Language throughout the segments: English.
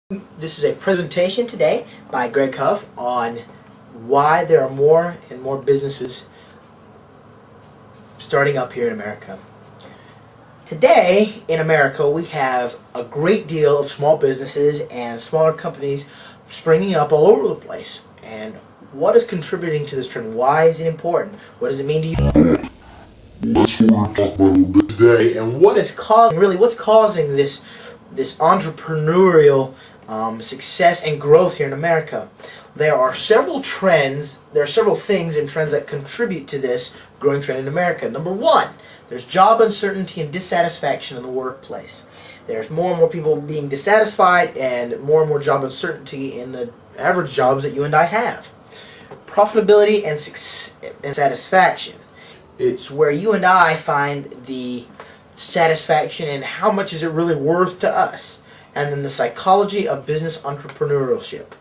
This is a presentation today by Greg Huff on why there are more and more businesses starting up here in America. Today in America we have a great deal of small businesses and smaller companies springing up all over the place. And what is contributing to this trend? Why is it important? What does it mean to you? That's what we're going to talk about a little bit today. And what's causing this entrepreneurial success and growth here in America? There are several trends, there are several things and trends that contribute to this growing trend in America. Number one, there's job uncertainty and dissatisfaction in the workplace. There's more and more people being dissatisfied and more job uncertainty in the average jobs that you and I have. Profitability and satisfaction. It's where you and I find the satisfaction and how much is it really worth to us. And then the psychology of business entrepreneurship.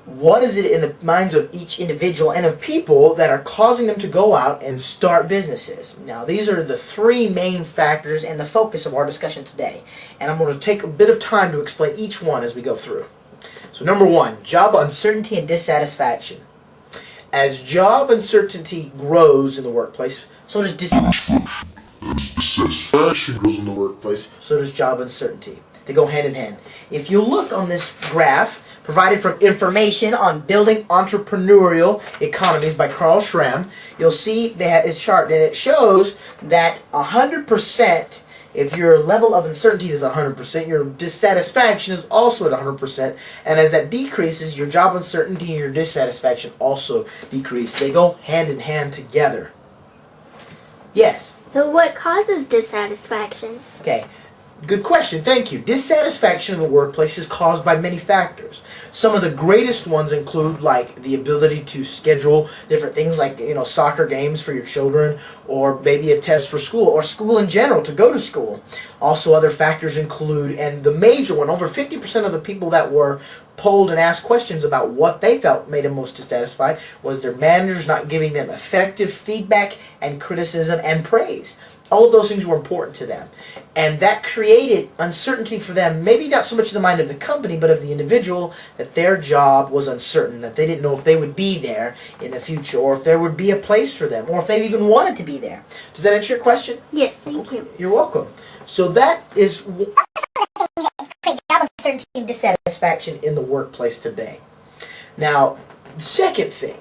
What is it in the minds of each individual and of people that are causing them to go out and start businesses? Now, these are the three main factors and the focus of our discussion today. And I'm going to take a bit of time to explain each one as we go through. So number one, job uncertainty and dissatisfaction. As job uncertainty grows in the workplace, so does dissatisfaction grows in the workplace, so does job uncertainty. They go hand in hand. If you look on this graph provided from Information on Building Entrepreneurial Economies by Carl Schramm, you'll see they have this chart, and it shows that 100%, if your level of uncertainty is 100%, your dissatisfaction is also at 100%, and as that decreases, your job uncertainty and your dissatisfaction also decrease. They go hand in hand together. Yes? So what causes dissatisfaction? Okay. Good question, thank you. Dissatisfaction in the workplace is caused by many factors. Some of the greatest ones include like the ability to schedule different things like, soccer games for your children, or maybe a test for school, or school in general, to go to school. Also other factors include, and the major one, over 50% of the people that were polled and asked questions about what they felt made them most dissatisfied was their managers not giving them effective feedback and criticism and praise. All of those things were important to them. And that created uncertainty for them, maybe not so much in the mind of the company, but of the individual, that their job was uncertain, that they didn't know if they would be there in the future, or if there would be a place for them, or if they even wanted to be there. Does that answer your question? Yes, thank you. You're welcome. So that is create job uncertainty and dissatisfaction in the workplace today. Now, the second thing,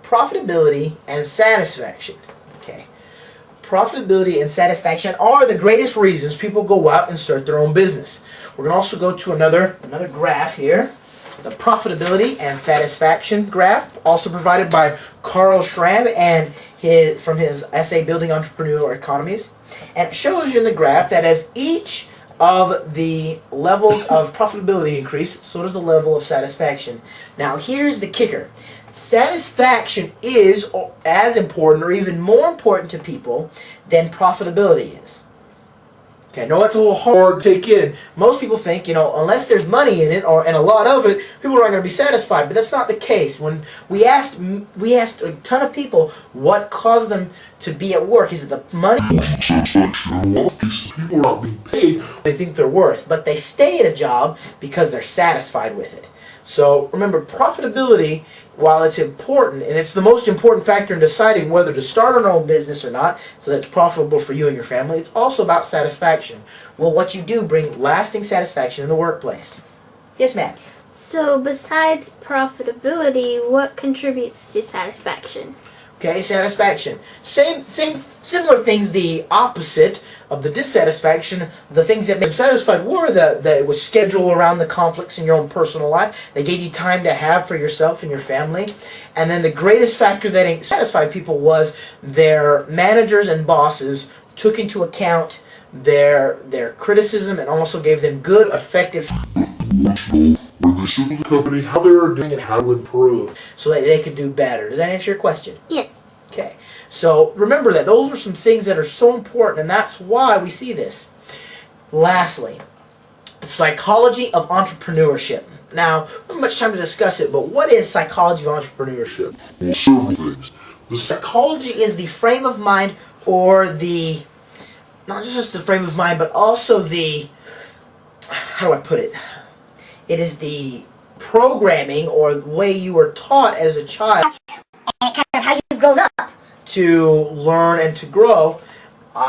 profitability and satisfaction. Okay. Profitability and satisfaction are the greatest reasons people go out and start their own business. We're going to also go to another graph here, the profitability and satisfaction graph, also provided by Carl Schramm and from his essay Building Entrepreneurial Economies. And it shows you in the graph that as each of the levels of profitability increase, so does the level of satisfaction. Now here's the kicker. Satisfaction is as important or even more important to people than profitability is. Okay, I know that's a little hard to take in. Most people think, unless there's money in it and a lot of it, people are not going to be satisfied. But that's not the case. When we asked a ton of people what caused them to be at work. Is it the money? In a lot of cases, people are not being paid they think they're worth, but they stay at a job because they're satisfied with it. So remember, profitability, while it's important, and it's the most important factor in deciding whether to start an own business or not, so that it's profitable for you and your family, it's also about satisfaction. Will what you do bring lasting satisfaction in the workplace? Yes, ma'am. So besides profitability, what contributes to satisfaction? Okay, satisfaction. Similar things, the opposite of the dissatisfaction. The things that made them satisfied were that it was scheduled around the conflicts in your own personal life. They gave you time to have for yourself and your family. And then the greatest factor that satisfied people was their managers and bosses took into account their criticism and also gave them good, effective where they should the company, how they're doing and how to improve so that they could do better. Does that answer your question? Yes. Okay. So remember that those are some things that are so important, and that's why we see this. Lastly, psychology of entrepreneurship. Now, we don't have much time to discuss it, but what is psychology of entrepreneurship? Well, several things. The psychology is the frame of mind, or not just the frame of mind, but also the, how do I put it? It is the programming or the way you were taught as a child and kind of how you've grown up to learn and to grow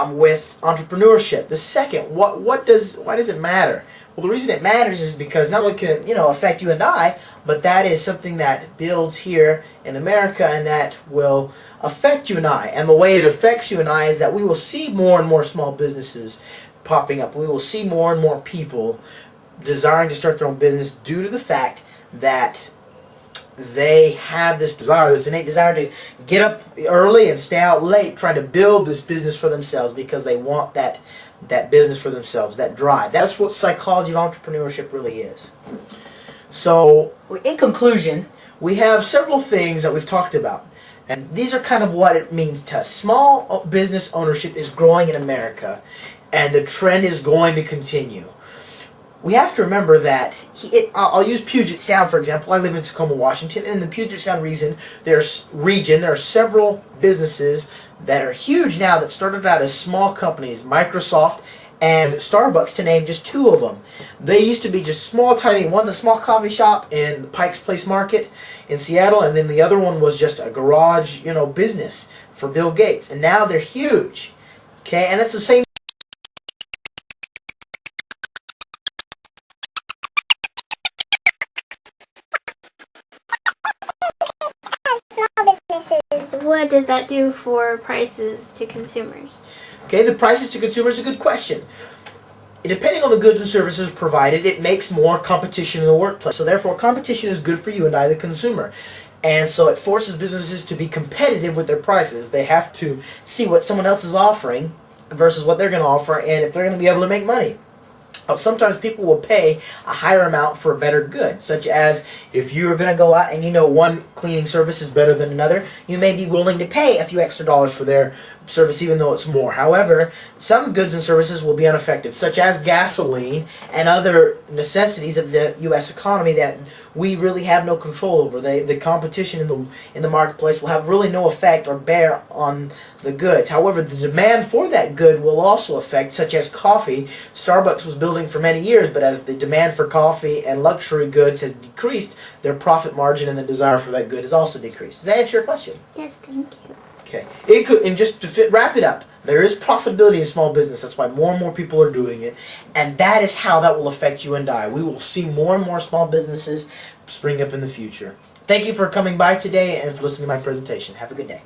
with entrepreneurship. The second, why does it matter? Well, the reason it matters is because not only can it, affect you and I, but that is something that builds here in America and that will affect you and I. And the way it affects you and I is that we will see more and more small businesses popping up. We will see more and more people desiring to start their own business due to the fact that they have this desire, this innate desire to get up early and stay out late trying to build this business for themselves because they want that business for themselves, that drive. That's what psychology of entrepreneurship really is. So, in conclusion, we have several things that we've talked about. And these are kind of what it means to us. Small business ownership is growing in America, and the trend is going to continue. We have to remember that, I'll use Puget Sound for example. I live in Tacoma, Washington, and in the Puget Sound region, there are several businesses that are huge now that started out as small companies, Microsoft and Starbucks to name just two of them. They used to be just small, tiny, one's a small coffee shop in Pike's Place Market in Seattle, and then the other one was just a garage, business for Bill Gates, and now they're huge. Okay, and it's the same. What does that do for prices to consumers? Okay, the prices to consumers is a good question. Depending on the goods and services provided, it makes more competition in the workplace. So therefore, competition is good for you and I, the consumer. And so it forces businesses to be competitive with their prices. They have to see what someone else is offering versus what they're going to offer and if they're going to be able to make money. Sometimes people will pay a higher amount for a better good, such as if you are going to go out and one cleaning service is better than another, you may be willing to pay a few extra dollars for their service even though it's more. However, some goods and services will be unaffected, such as gasoline and other necessities of the U.S. economy that we really have no control over. The competition in the marketplace will have really no effect or bear on the goods. However, the demand for that good will also affect, such as coffee. Starbucks was building for many years, but as the demand for coffee and luxury goods has decreased, their profit margin and the desire for that good has also decreased. Does that answer your question? Yes, thank you. Okay. And just to wrap it up, there is profitability in small business. That's why more and more people are doing it. And that is how that will affect you and I. We will see more and more small businesses spring up in the future. Thank you for coming by today and for listening to my presentation. Have a good day.